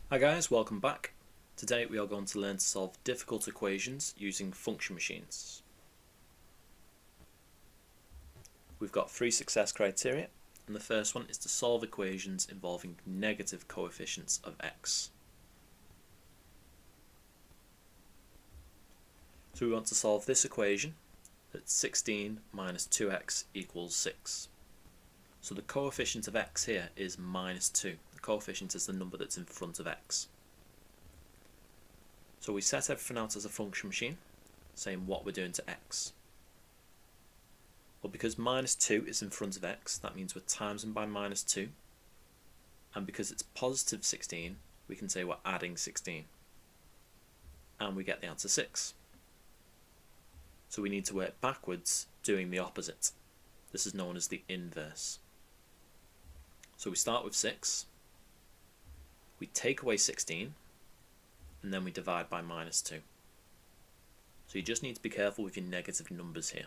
Hi guys, welcome back. Today we are going to learn to solve difficult equations using function machines. We've got three success criteria, and the first one is to solve equations involving negative coefficients of x. So we want to solve this equation that 16 minus 2x equals 6. So the coefficient of x here is minus 2. The coefficient is the number that's in front of x. So we set everything out as a function machine, saying what we're doing to x. Well, because minus 2 is in front of x, that means we're timesing by minus 2. And because it's positive 16, we can say we're adding 16. And we get the answer 6. So we need to work backwards, doing the opposite. This is known as the inverse. So we start with 6, we take away 16, and then we divide by minus 2. So you just need to be careful with your negative numbers here.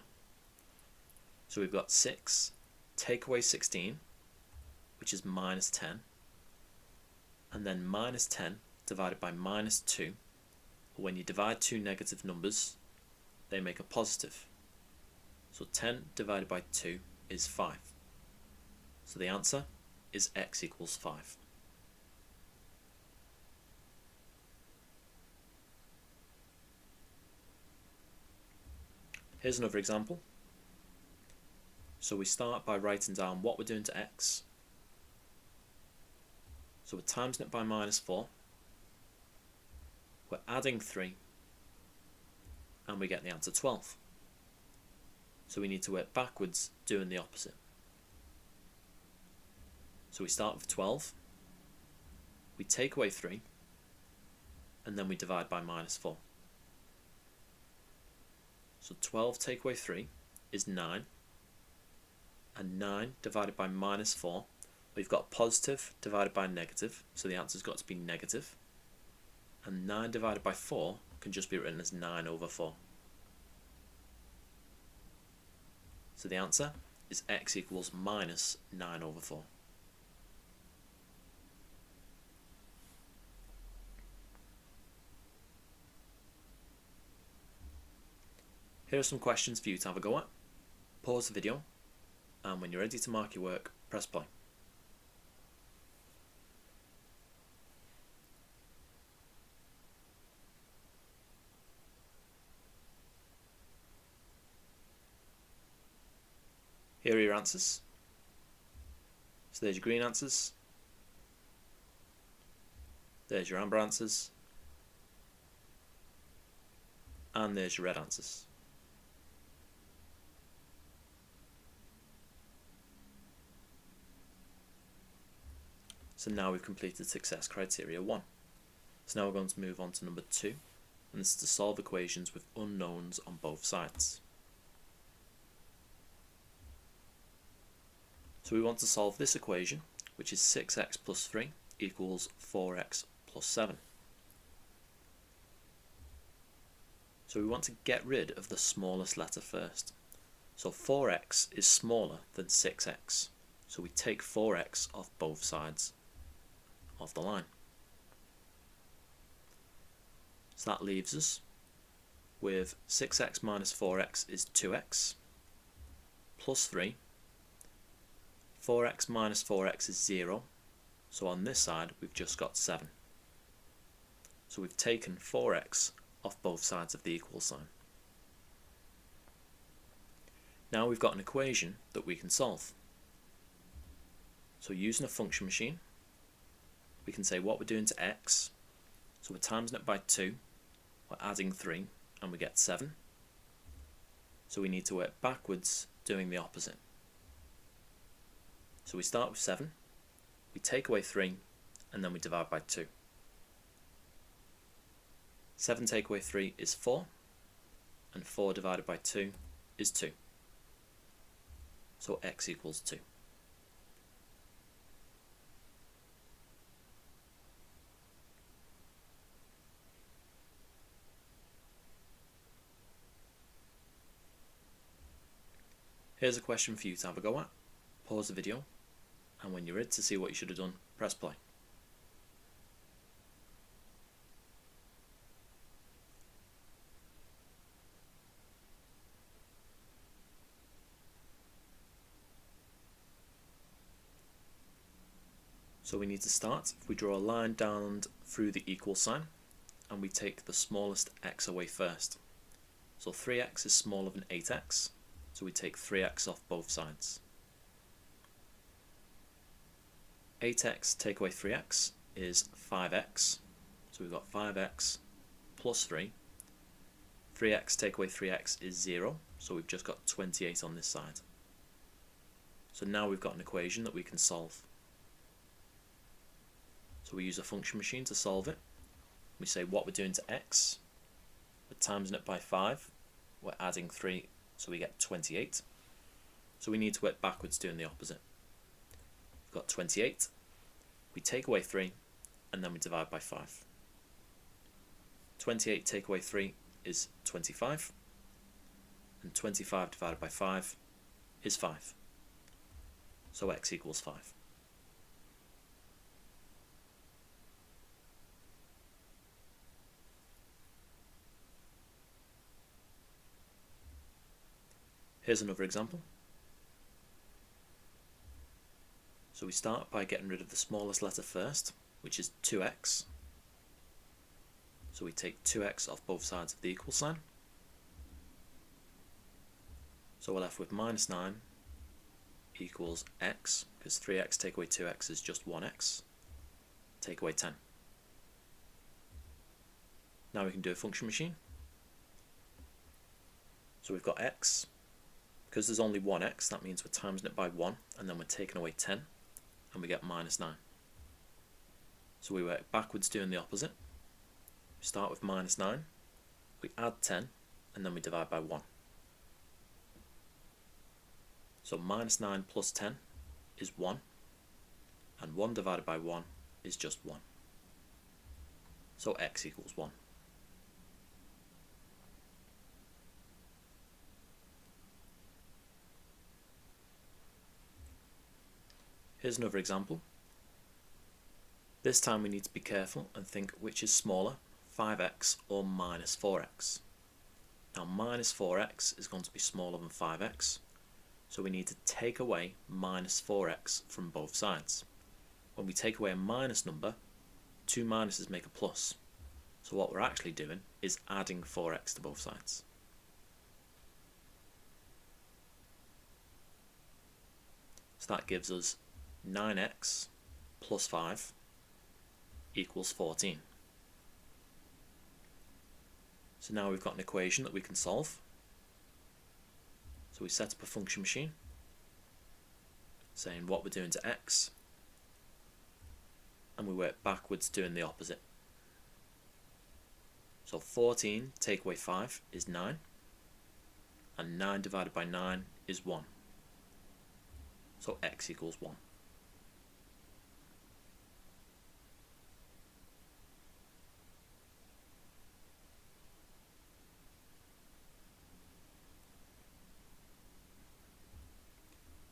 So we've got 6, take away 16, which is minus 10, and then minus 10 divided by minus 2. When you divide two negative numbers, they make a positive. So 10 divided by 2 is 5. So the answer is x equals 5. Here's another example. So we start by writing down what we're doing to x. So we're timesing it by minus 4. We're adding 3. And we get the answer 12. So we need to work backwards, doing the opposite. So we start with 12. We take away 3. And then we divide by minus 4. So 12 take away 3 is 9. And 9 divided by minus 4, we've got positive divided by negative, so the answer's got to be negative. And 9 divided by 4 can just be written as 9 over 4. So the answer is x equals minus 9 over 4. Here are some questions for you to have a go at. Pause the video, and when you're ready to mark your work, press play. Here are your answers. So there's your green answers. There's your amber answers. And there's your red answers. So now we've completed success criteria 1. So now we're going to move on to number 2, and this is to solve equations with unknowns on both sides. So we want to solve this equation, which is 6x plus 3 equals 4x plus 7. So we want to get rid of the smallest letter first. So 4x is smaller than 6x. So we take 4x off both sides of the line. So that leaves us with 6x minus 4x is 2x plus 3. 4x minus 4x is 0. So on this side we've just got 7. So we've taken 4x off both sides of the equal sign. Now we've got an equation that we can solve. So using a function machine, we can say what we're doing to x. So we're timesing it by 2, we're adding 3, and we get 7. So we need to work backwards, doing the opposite. So we start with 7, we take away 3, and then we divide by 2. 7 take away 3 is 4, and 4 divided by 2 is 2. So x equals 2. Here's a question for you to have a go at. Pause the video, and when you're ready to see what you should have done, press play. So we need to start. If we draw a line down through the equal sign and we take the smallest x away first. So 3x is smaller than 8x, so we take 3x off both sides. 8x take away 3x is 5x, so we've got 5x plus 3. 3x take away 3x is 0, so we've just got 28 on this side. So now we've got an equation that we can solve. So we use a function machine to solve it. We say what we're doing to x, we're timesing it by 5, we're adding 3, so we get 28. So we need to work backwards doing the opposite. We've got 28, we take away 3, and then we divide by 5. 28 take away 3 is 25, and 25 divided by 5 is 5. So x equals 5. Here's another example. So we start by getting rid of the smallest letter first, which is 2x. So we take 2x off both sides of the equal sign. So we're left with minus 9 equals x, because 3x take away 2x is just 1x. Take away 10. Now we can do a function machine. So we've got x. Because there's only 1x, that means we're timesing it by 1, and then we're taking away 10, and we get minus 9. So we work backwards doing the opposite. We start with minus 9, we add 10, and then we divide by 1. So minus 9 plus 10 is 1, and 1 divided by 1 is just 1. So x equals 1. Here's another example. This time we need to be careful and think which is smaller, 5x or minus 4x. Now minus 4x is going to be smaller than 5x, so we need to take away minus 4x from both sides. When we take away a minus number, two minuses make a plus. So what we're actually doing is adding 4x to both sides. So that gives us 9x plus 5 equals 14. So now we've got an equation that we can solve. So we set up a function machine saying what we're doing to x, and we work backwards doing the opposite. So 14 take away 5 is 9, and 9 divided by 9 is 1. So x equals 1.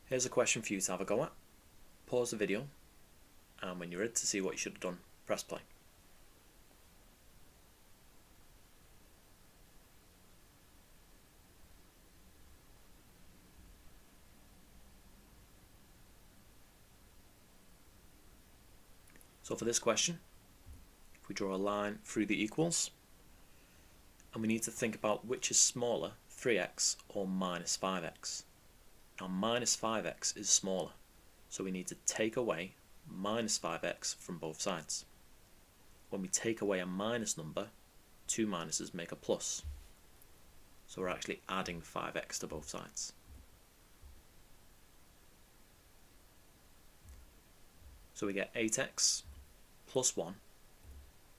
Here's a question for you to have a go at. Pause the video, and when you're ready to see what you should have done, press play. So for this question, if we draw a line through the equals, and we need to think about which is smaller, 3x or minus 5x. Now minus 5x is smaller, so we need to take away minus 5x from both sides. When we take away a minus number, two minuses make a plus. So we're actually adding 5x to both sides. So we get 8x plus 1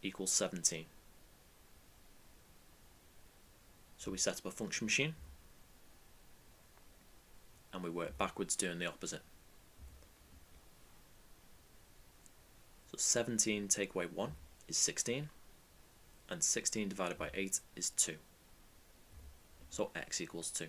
equals 17. So we set up a function machine, and we work backwards doing the opposite. So 17 take away 1 is 16, and 16 divided by 8 is 2. So x equals 2.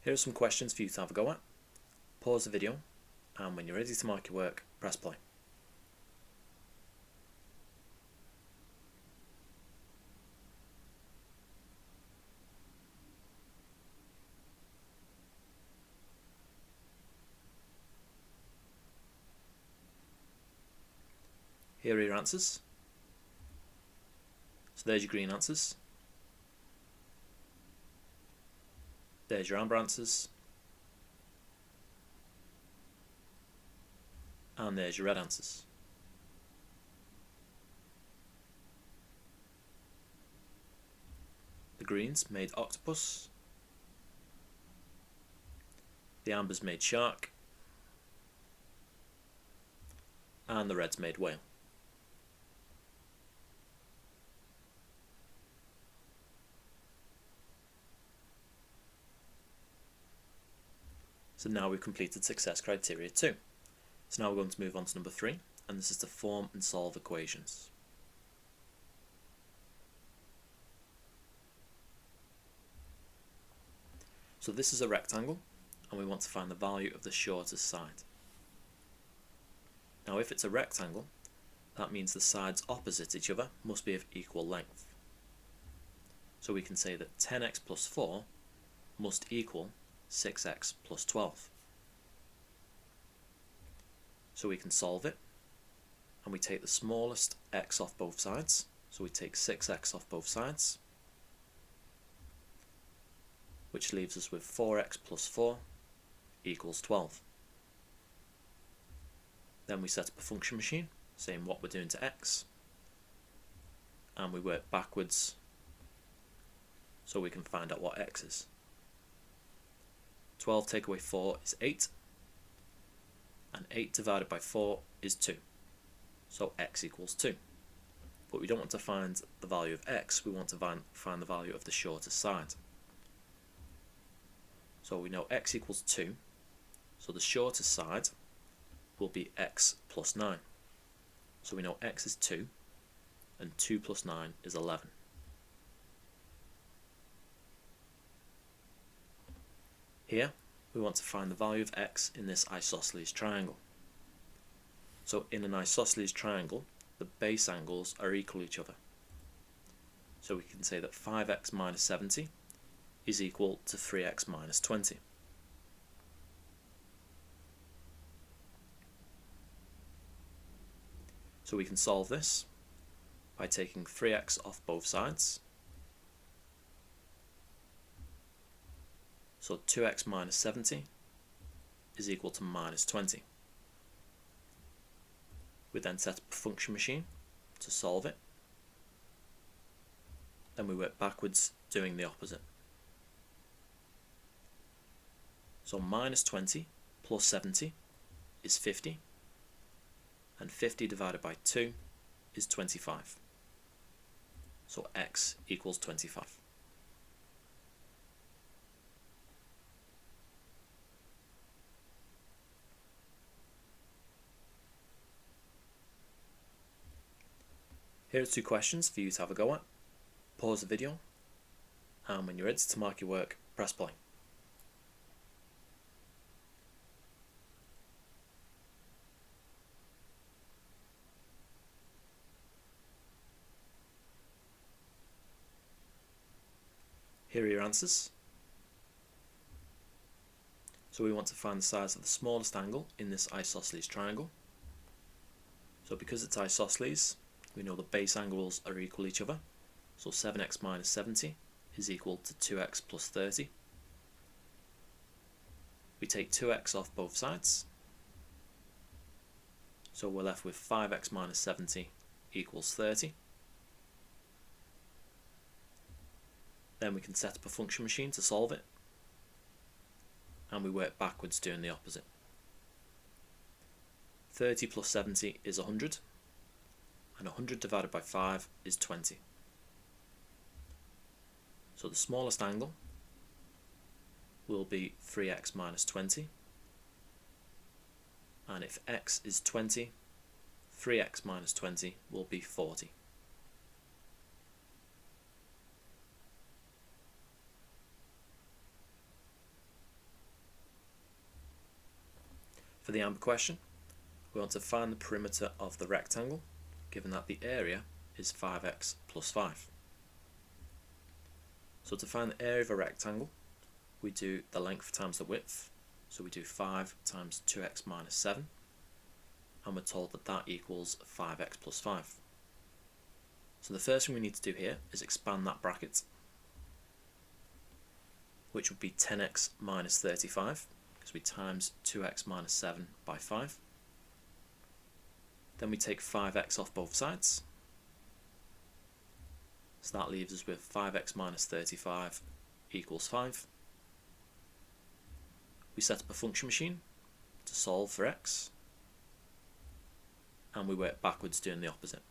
Here are some questions for you to have a go at. Pause the video, and when you're ready to mark your work, press play. Here are your answers. So there's your green answers. There's your amber answers. And there's your red answers. The greens made octopus. The ambers made shark. And the reds made whale. So now we've completed success criteria 2. So now we're going to move on to number 3, and this is to form and solve equations. So this is a rectangle, and we want to find the value of the shortest side. Now if it's a rectangle, that means the sides opposite each other must be of equal length. So we can say that 10x plus 4 must equal 6x plus 12. So we can solve it, and we take the smallest x off both sides. So we take 6x off both sides, which leaves us with 4x plus 4 equals 12. Then we set up a function machine, saying what we're doing to x, and we work backwards so we can find out what x is. 12 take away 4 is 8, and 8 divided by 4 is 2, so x equals 2. But we don't want to find the value of x, we want to find the value of the shortest side. So we know x equals 2, so the shortest side will be x plus 9. So we know x is 2, and 2 plus 9 is 11. Here, we want to find the value of x in this isosceles triangle. So in an isosceles triangle, the base angles are equal to each other. So we can say that 5x minus 70 is equal to 3x minus 20. So we can solve this by taking 3x off both sides. So 2x minus 70 is equal to minus 20. We then set up a function machine to solve it. Then we work backwards doing the opposite. So minus 20 plus 70 is 50, and 50 divided by 2 is 25. So x equals 25. Here are 2 questions for you to have a go at. Pause the video, and when you're ready to mark your work, press play. Here are your answers. So we want to find the size of the smallest angle in this isosceles triangle. So because it's isosceles, we know the base angles are equal to each other. So 7x minus 70 is equal to 2x plus 30. We take 2x off both sides. So we're left with 5x minus 70 equals 30. Then we can set up a function machine to solve it, and we work backwards doing the opposite. 30 plus 70 is 100, and 100 divided by 5 is 20. So the smallest angle will be 3x minus 20, and if x is 20, 3x minus 20 will be 40. For the amber question, we want to find the perimeter of the rectangle, given that the area is 5x plus 5. So to find the area of a rectangle, we do the length times the width. So we do 5 times 2x minus 7, and we're told that that equals 5x plus 5. So the first thing we need to do here is expand that bracket, which would be 10x minus 35, because we times 2x minus 7 by 5. Then we take 5x off both sides, so that leaves us with 5x minus 35 equals 5. We set up a function machine to solve for x, and we work backwards doing the opposite.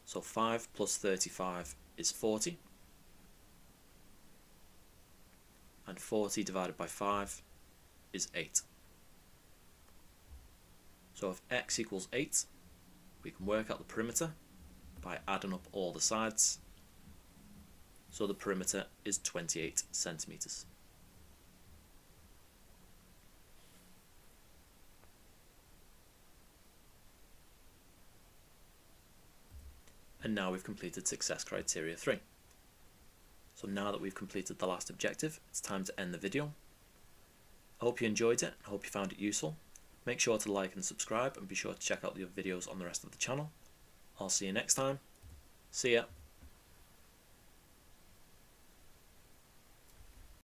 So 5 plus 35 is 40, and 40 divided by 5 is 8. So if x equals 8, we can work out the perimeter by adding up all the sides. So the perimeter is 28 centimeters. And now we've completed success criteria 3. So now that we've completed the last objective, it's time to end the video. I hope you enjoyed it. I hope you found it useful. Make sure to like and subscribe, and be sure to check out the other videos on the rest of the channel. I'll see you next time. See ya.